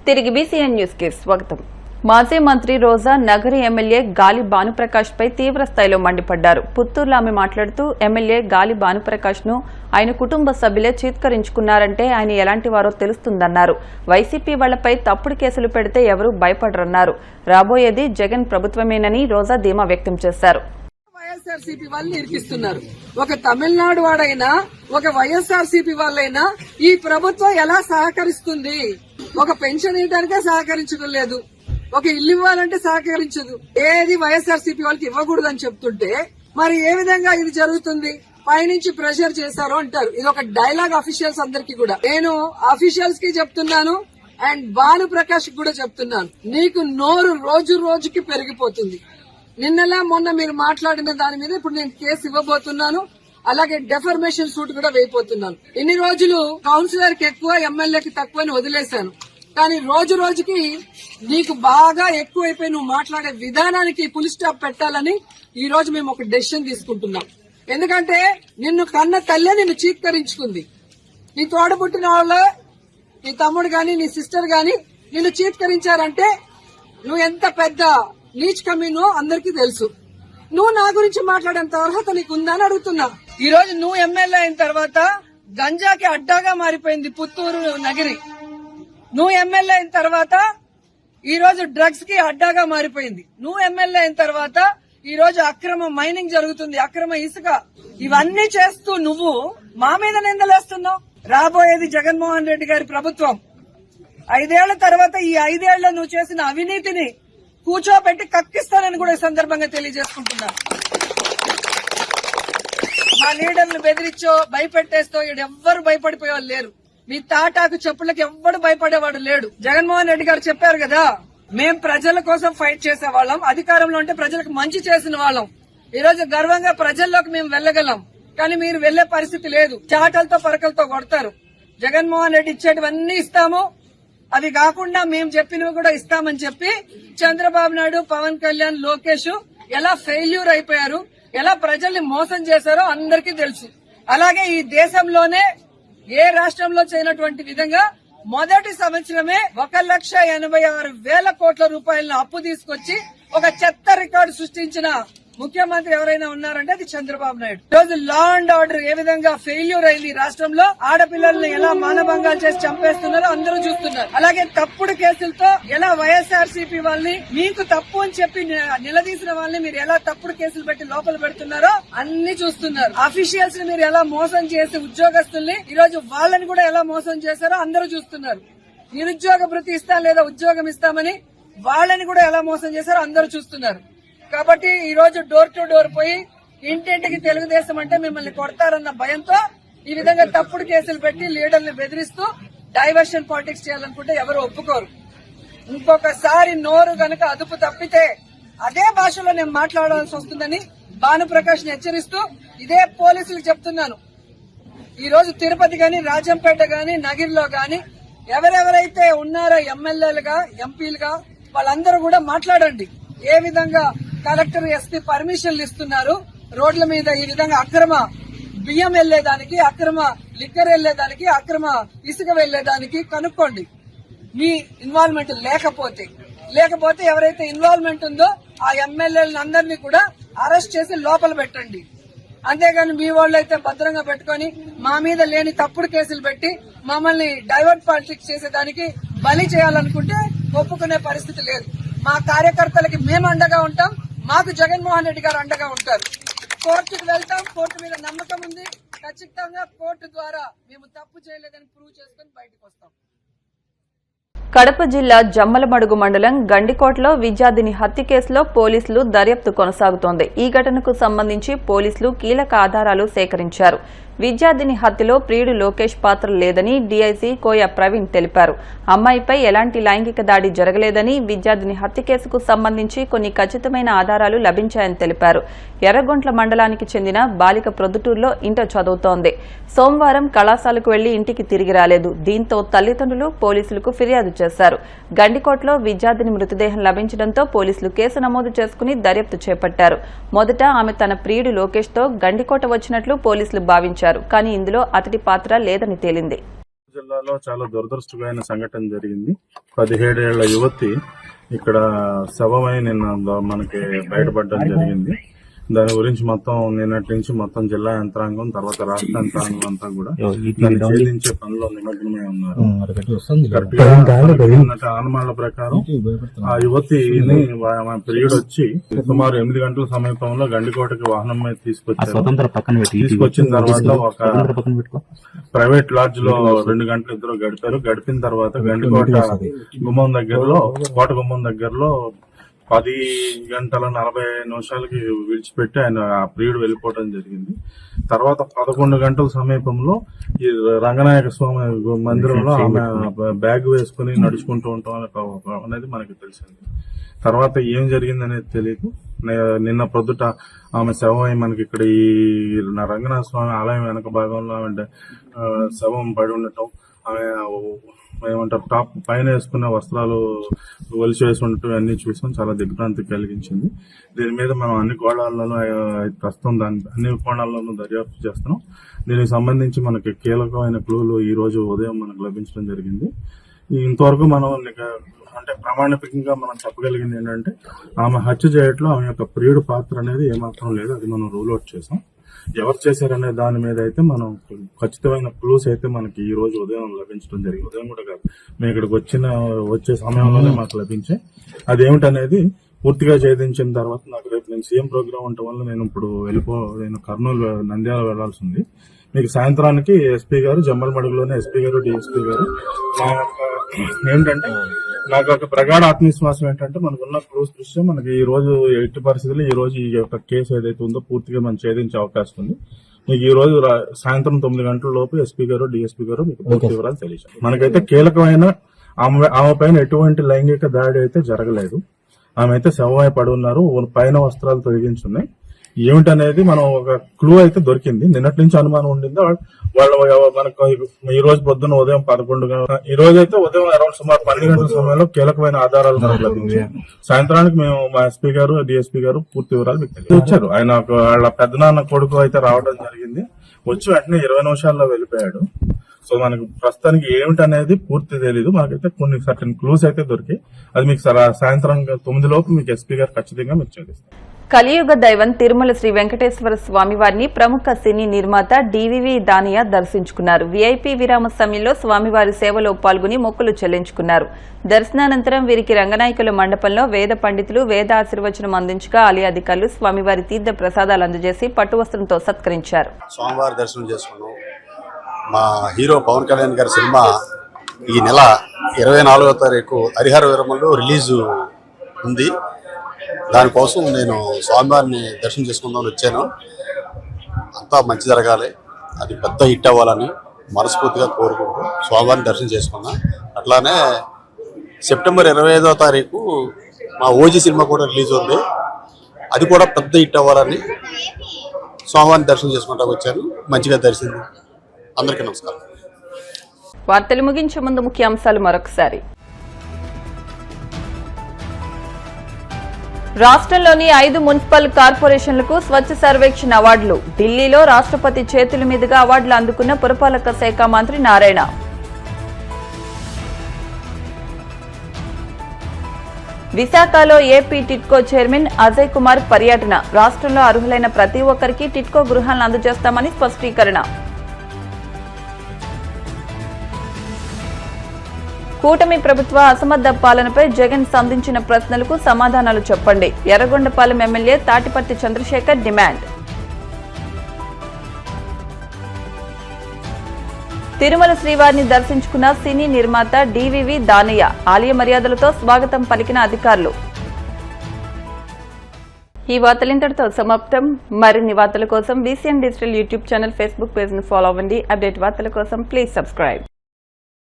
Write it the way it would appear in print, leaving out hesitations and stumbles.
తిరిగి BCN news కి స్వాగతం. మాజీ మంత్రి రోజా నగరి ఎమ్మెల్యే గాలి భానుప్రకాష్ పై తీవ్ర స్థాయిలో మండిపడ్డారు. పుత్తూరులో ఆమె మాట్లాడుతూ ఎమ్మెల్యే గాలి భానుప్రకాష్ ను ఆయన కుటుంబ సభ్యులే చీత్కరించుకున్నారంటే ఆయన ఎలాంటి వారో తెలుస్తుందన్నారు. వైసీపీ వాళ్లపై తప్పుడు కేసులు పెడితే ఎవరూ భయపడరన్నారు. రాబోయేది జగన్ ప్రభుత్వమేనని రోజా ధీమా వ్యక్తం చేశారు. వైఎస్ఆర్సీపీ వాళ్ళని ఇరికిస్తున్నారు. ఒక తమిళనాడు వాడైనా ఒక వైఎస్ఆర్సీపీ వాళ్ళైనా ఈ ప్రభుత్వం ఎలా సహకరిస్తుంది? ఒక పెన్షన్ ఇవ్వడానికే సహకరించడం లేదు, ఒక ఇల్లు ఇవ్వాలంటే సహకరించదు. ఏది వైఎస్ఆర్సీపీ వాళ్ళకి ఇవ్వకూడదని చెప్తుంటే మరి ఏ విధంగా ఇది జరుగుతుంది? పైనుంచి ప్రెషర్ చేశారు అంటారు. ఇది ఒక డైలాగ్ అఫీషియల్స్ అందరికీ కూడా. నేను అఫీషియల్స్ కి చెప్తున్నాను అండ్ భానుప్రకాష్ కూడా చెప్తున్నాను, నీకు నోరు రోజు రోజుకి పెరిగిపోతుంది. నిన్నలా మొన్న మీరు మాట్లాడిన దాని మీద ఇప్పుడు నేను కేసు ఇవ్వబోతున్నాను. అలాగే డెఫర్మేషన్ సూట్ కూడా వేయబోతున్నాను. ఇన్ని రోజులు కౌన్సిలర్ కి ఎక్కువ, ఎమ్మెల్యేకి తక్కువ అని వదిలేశాను. కానీ రోజు రోజుకి నీకు బాగా ఎక్కువైపోయి నువ్వు మాట్లాడే విధానానికి ఫుల్ స్టాప్ పెట్టాలని ఈ రోజు మేము ఒక డెసిషన్ తీసుకుంటున్నాం. ఎందుకంటే నిన్ను కన్న తల్లే నిన్ను చీత్కరించుకుంది. నీ తోడబుట్టిన వాళ్ళ, నీ తమ్ముడు గాని నీ సిస్టర్ గాని నిన్ను చీత్కరించారంటే నువ్వు ఎంత పెద్ద నీచ్ కమీనో అందరికీ తెలుసు. నువ్వు నా గురించి మాట్లాడేంత అర్హత నీకుందని అడుగుతున్నా. ఈ రోజు నువ్వు ఎమ్మెల్యే అయిన తర్వాత గంజాకి అడ్డాగా మారిపోయింది పుత్తూరు నగరి. నువ్వు ఎమ్మెల్యే అయిన తర్వాత ఈ రోజు డ్రగ్స్ కి అడ్డాగా మారిపోయింది. నువ్వు ఎమ్మెల్యే అయిన తర్వాత ఈ రోజు అక్రమ మైనింగ్ జరుగుతుంది, అక్రమ ఇసుక. ఇవన్నీ చేస్తూ నువ్వు మా మీద నిందలేస్తున్నావు. రాబోయేది జగన్మోహన్ రెడ్డి గారి ప్రభుత్వం. 5 ఏళ్ల తర్వాత ఈ 5 ఏళ్ల నువ్వు చేసిన అవినీతిని కూర్చోబెట్టి కక్కిస్తానని కూడా ఈ సందర్భంగా తెలియజేసుకుంటున్నాను. మా లీడర్లు బెదిరించో భయపెట్టేస్తో ఎవ్వరు భయపడిపోయేవాళ్ళు లేరు. మీ తాటాకు చెప్పులకి ఎవ్వడు భయపడేవాడు లేడు. జగన్మోహన్ రెడ్డి గారు చెప్పారు కదా, మేం ప్రజల కోసం ఫైట్ చేసేవాళ్ళం, అధికారంలో ఉంటే ప్రజలకు మంచి చేసిన వాళ్ళం. ఈ రోజు గర్వంగా ప్రజల్లోకి మేము వెళ్లగలం. కానీ మీరు వెళ్లే పరిస్థితి లేదు. చాటలతో పరకలతో కొడతారు. జగన్మోహన్ రెడ్డి ఇచ్చేటివన్నీ ఇస్తాము, అవి కాకుండా మేము చెప్పినవి కూడా ఇస్తామని చెప్పి చంద్రబాబు నాయుడు, పవన్ కళ్యాణ్, లోకేష్ ఎలా ఫెయిల్యూర్ అయిపోయారు, ఎలా ప్రజల్ని మోసం చేశారో అందరికీ తెలుసు. అలాగే ఈ దేశంలోనే ఏ రాష్ట్రంలో చేయనటువంటి విధంగా మొదటి సంవత్సరమే 1,86,000 కోట్ల రూపాయలను అప్పు తీసుకొచ్చి ఒక చెత్త రికార్డు సృష్టించిన ముఖ్యమంత్రి ఎవరైనా ఉన్నారంటే అది చంద్రబాబు నాయుడు. ఈ రోజు లా అండ్ ఆర్డర్ ఏ విధంగా ఫెయిల్యూర్ అయింది రాష్ట్రంలో, ఆడపిల్లల్ని ఎలా మానభంగాలు చేసి చంపేస్తున్నారో అందరూ చూస్తున్నారు. అలాగే తప్పుడు కేసులతో ఎలా వైఎస్ఆర్సీపీ వాళ్ళని మీకు తప్పు అని చెప్పి నిలదీసిన వాళ్ళని మీరు ఎలా తప్పుడు కేసులు పెట్టి లోపల పెడుతున్నారో అన్ని చూస్తున్నారు. అఫీషియల్స్ ని మీరు ఎలా మోసం చేసి ఉద్యోగస్తుల్ని ఈ రోజు వాళ్ళని కూడా ఎలా మోసం చేశారో అందరూ చూస్తున్నారు. నిరుద్యోగ భృతి ఇస్తాం లేదా ఉద్యోగం ఇస్తామని వాళ్ళని కూడా ఎలా మోసం చేశారో అందరూ చూస్తున్నారు. కాబట్టి ఈ రోజు డోర్ టు డోర్ పోయి ఇంటింటికి తెలుగుదేశం అంటే మిమ్మల్ని కొడతారన్న భయంతో ఈ విధంగా తప్పుడు కేసులు పెట్టి లీడర్ని బెదిరిస్తూ డైవర్షన్ పాలిటిక్స్ చేయాలనుకుంటే ఎవరు ఒప్పుకోరు. ఇంకొకసారి నోరు గనక అదుపు తప్పితే అదే భాషలో నేను మాట్లాడాల్సి వస్తుందని భానుప్రకాష్ ని హెచ్చరిస్తూ ఇదే పోలీసులకు చెప్తున్నాను. ఈ రోజు తిరుపతి గాని, రాజంపేట గాని, నగిరిలో గాని ఎవరెవరైతే ఉన్నారో ఎమ్మెల్యేలుగా, ఎంపీలుగా వాళ్ళందరూ కూడా మాట్లాడండి. ఏ విధంగా కలెక్టర్, ఎస్పీ పర్మిషన్లు ఇస్తున్నారు రోడ్ల మీద ఈ విధంగా అక్రమ బియ్యం వెళ్లేదానికి, అక్రమ లిక్కర్ వెళ్లేదానికి, అక్రమ ఇసుక వెళ్లేదానికి కనుక్కోండి. మీ ఇన్వాల్వ్మెంట్ లేకపోతే ఎవరైతే ఇన్వాల్వ్మెంట్ ఉందో ఆ ఎమ్మెల్యేలను అందరినీ కూడా అరెస్ట్ చేసి లోపల పెట్టండి. అంతేగాని మీ వాళ్ళు అయితే భద్రంగా పెట్టుకుని మా మీద లేని తప్పుడు కేసులు పెట్టి మమ్మల్ని డైవర్ట్ పాలిటిక్స్ చేసేదానికి బలి చేయాలనుకుంటే ఒప్పుకునే పరిస్థితి లేదు. మా కార్యకర్తలకి మేము అండగా ఉంటాం, మాకు జగన్మోహన్ రెడ్డి గారు అండగా ఉంటారు. కోర్టుకు వెళ్తాం, కోర్టు మీద నమ్మకం ఉంది. ఖచ్చితంగా కోర్టు ద్వారా మేము తప్పు చేయలేదని ప్రూవ్ చేసుకుని బయటకు వస్తాం. కడప జిల్లా జమ్మలమడుగు మండలం గండికోటలో విద్యార్థిని హత్య కేసులో పోలీసులు దర్యాప్తు కొనసాగుతోంది. ఈ ఘటనకు సంబంధించి పోలీసులు కీలక ఆధారాలు సేకరించారు. విద్యార్థిని హత్యలో ప్రియుడు లోకేష్ పాత్ర లేదని డీఐజీ కోయ ప్రవీణ్ తెలిపారు. అమ్మాయిపై ఎలాంటి లైంగిక దాడి జరగలేదని, విద్యార్థిని హత్య కేసుకు సంబంధించి కొన్ని ఖచ్చితమైన ఆధారాలు లభించాయని తెలిపారు. ఎర్రగొంట్ల మండలానికి చెందిన బాలిక ప్రొద్దుటూరులో ఇంటర్ చదువుతోంది. సోమవారం కళాశాలకు వెళ్లి ఇంటికి తిరిగి రాలేదు. దీంతో తల్లిదండ్రులు పోలీసులకు ఫిర్యాదు చేశారు. గండికోటలో విద్యార్థిని మృతదేహం లభించడంతో పోలీసులు కేసు నమోదు చేసుకుని దర్యాప్తు చేపట్టారు. మొదట ఆమె తన ప్రియుడు లోకేష్ తో గండికోట వచ్చినట్లు పోలీసులు భావించారు. కానీ ఇందులో అతడి పాత్ర లేదని తేలింది. జిల్లాలో చాలా దురదృష్టమైన సంఘటన జరిగింది. 17 ఏళ్ల యువతి ఇక్కడ శవమై నిన్న మనకి బయటపడడం జరిగింది. దాని గురించి మొత్తం నిన్నటి నుంచి మొత్తం జిల్లా యంత్రాంగం తర్వాత రాష్ట్ర యంత్రాంగం అంతా కూడా దాన్ని ఛేదించే పనిలో నిమగ్నమై ఉన్నారు. అనుమానాల ప్రకారం ఆ యువతిని పీరియడ్ వచ్చి సుమారు 8 గంటల సమీపంలో గండికోటకి వాహనం మీద తీసుకొచ్చిన తర్వాత ఒక ప్రైవేట్ లాడ్జ్ లో 2 గంటలు ఇద్దరు గడిపారు. గడిపిన తర్వాత గండికోట గుమ్మం దగ్గరలో కోట గుమ్మం దగ్గరలో 10:40 విడిచిపెట్టి ఆయన ఆ పీరియడ్ వెళ్ళిపోవడం జరిగింది. తర్వాత 11 గంటల సమీపంలో ఈ రంగనాయక స్వామి మందిరంలో ఆమె బ్యాగ్ వేసుకుని నడుచుకుంటూ ఉంటాం అనేది మనకి తెలిసింది. తర్వాత ఏం జరిగింది అనేది తెలియదు. నిన్న పొద్దుట ఆమె శవం మనకి ఇక్కడ ఈ రంగనాథ స్వామి ఆలయం వెనక భాగంలో ఆమె శవం పడి ఉండటం, ఆమె ఏమంటారు టాప్ పైన వేసుకున్న వస్త్రాలు ఒలిచి వేసి ఉండటం అన్ని చూసాం. చాలా దిగ్భ్రాంతి కలిగించింది. దీని మీద మనం అన్ని కోణాల్లోనూ ప్రస్తుతం అన్ని కోణాల్లోనూ దర్యాప్తు చేస్తున్నాం. దీనికి సంబంధించి మనకి కీలకమైన క్లూలు ఈ రోజు ఉదయం మనకు లభించడం జరిగింది. ఇంతవరకు మనం అంటే ప్రామాణికంగా మనం చెప్పగలిగింది ఏంటంటే ఆమె హత్య చేయట్లో ఆమె యొక్క ప్రియుడు పాత్ర అనేది ఏమాత్రం లేదు. అది మనం రూల్ అవుట్ చేసాం. ఎవరు చేశారనే దాని మీద అయితే మనం ఖచ్చితమైన క్లూస్ అయితే మనకి ఈ రోజు ఉదయం లభించడం జరిగింది. ఉదయం కూడా కాదు, మేము ఇక్కడికి వచ్చే సమయంలోనే మాకు లభించాయి. అదేమిటనేది పూర్తిగా ఛేదించిన తర్వాత నాకు రేపు నేను సీఎం ప్రోగ్రామ్ ఉండటం వల్ల నేను నేను కర్నూలు నంద్యాల వెళ్లాల్సి ఉంది. మీకు సాయంత్రానికి ఎస్పీ గారు జమ్మలమడుగులోనే ఎస్పీ గారు డిఎస్పీ గారు ఏంటంటే నాకు ఒక ప్రగాఢ ఆత్మవిశ్వాసం ఏంటంటే మనకున్న క్లోజ్ దృష్ట్యా మనకి ఈ రోజు ఎట్టి పరిస్థితుల్లో ఈ రోజు ఈ యొక్క కేసు ఏదైతే ఉందో పూర్తిగా మనం ఛేదించే అవకాశం ఉంది. మీకు ఈ రోజు సాయంత్రం 9 గంటల లోపు ఎస్పీ గారు డిఎస్పీ గారు మీకు పూర్తి వివరాలు తెలియజేస్తారు. మనకైతే కీలకమైన ఆమె పైన ఎటువంటి లైంగిక దాడి అయితే జరగలేదు. ఆమె అయితే శవమై పడి ఉన్నారు. పైన వస్త్రాలు తొలగించున్నాయి. ఏమిటనేది మనం ఒక క్లూ అయితే దొరికింది. నిన్నటి నుంచి అనుమానం ఉండింది వాళ్ళు మనకు ఈ రోజు పొద్దున్న ఉదయం 11 ఈ రోజు అయితే ఉదయం అరౌండ్ సుమారు 12 గంటల సమయంలో కీలకమైన ఆధారాలు మనకు లభించాయి. సాయంత్రానికి మేము మా ఎస్పీ గారు డిఎస్పీ గారు పూర్తి వివరాలు మీకు ఇచ్చారు. ఆయన వాళ్ళ పెద్దనాన్న కొడుకు అయితే రావడం జరిగింది. వచ్చి వెంటనే 20 నిమిషాల్లో వెళ్ళిపోయాడు. సో మనకు ప్రస్తుతానికి ఏమిటనేది పూర్తి తెలీదు. మనకైతే కొన్ని సర్టన్ క్లూస్ అయితే దొరికాయి. అది మీకు సాయంత్రం 9 లోపు మీకు ఎస్పీ గారు ఖచ్చితంగా మీకు చేస్తారు. కలియుగ దైవం తిరుమల శ్రీ వెంకటేశ్వర స్వామివారిని ప్రముఖ సినీ నిర్మాత డివివి దానియా దర్శించుకున్నారు. వీఐపీ విరామ సమయంలో స్వామివారి సేవలో పాల్గొని మొక్కులు చెల్లించుకున్నారు. దర్శనానంతరం వీరికి రంగనాయకుల మండపంలో వేద పండితులు వేద ఆశీర్వచనం అందించగా ఆలయ అధికారులు స్వామివారి తీర్థ ప్రసాదాలు అందజేసి పట్టువస్త్రంతో సత్కరించారు. స్వామివారి దర్శనం చేసుకున్నాం. మా హీరో పవన్ కళ్యాణ్ గారి సినిమా ఈ నెల 24వ తారీఖు హరిహర వీరమల్లో రిలీజు ఉంది. దానికోసం నేను స్వామివారిని దర్శనం చేసుకుందామని వచ్చాను. అంతా మంచి జరగాలి, అది పెద్ద హిట్ అవ్వాలని మనస్ఫూర్తిగా కోరుకుంటూ స్వామివారిని దర్శనం చేసుకున్నా. అట్లానే సెప్టెంబర్ 25వ తారీఖు మా ఓజీ సినిమా కూడా రిలీజ్ ఉంది. అది కూడా పెద్ద హిట్ అవ్వాలని స్వామివారిని దర్శనం చేసుకుంటా వచ్చాను. మంచిగా దర్శనం. అందరికీ నమస్కారం. వార్తలు ముగించే ముందు ముఖ్యాంశాలు మరొకసారి. రాష్ట్రంలోని 5 మున్సిపల్ కార్పొరేషన్లకు స్వచ్ఛ సర్వేక్షణ అవార్డులు. ఢిల్లీలో రాష్ట్రపతి చేతుల మీదుగా అవార్డులు అందుకున్న పురపాలక శాఖ మంత్రి నారాయణ. విశాఖలో ఏపీ టిట్కో చైర్మన్ అజయ్ కుమార్ పర్యటన. రాష్ట్రంలో అర్హులైన ప్రతి ఒక్కరికి టిట్కో గృహాలను అందజేస్తామని స్పష్టీకరణ. కూటమి ప్రభుత్వ అసమర్థ పాలనపై జగన్ సంధించిన ప్రశ్నలకు సమాధానాలు చెప్పండి. Yerragondapalem MLA Tatiparthi Chandrasekhar demand. తిరుమల శ్రీవారిని దర్శించుకున్న సినీ నిర్మాత డివివి దానయ్య. ఆలయ మర్యాదలతో స్వాగతం పలికిన అధికారులు. ఈ వార్తలింతటితో సమాప్తం. మరిన్ని వార్తల కోసం BCN digital YouTube channel, Facebook page ను ఫాలో అవ్వండి. అప్డేట్ వార్తల కోసం ప్లీజ్ సబ్స్క్రైబ్.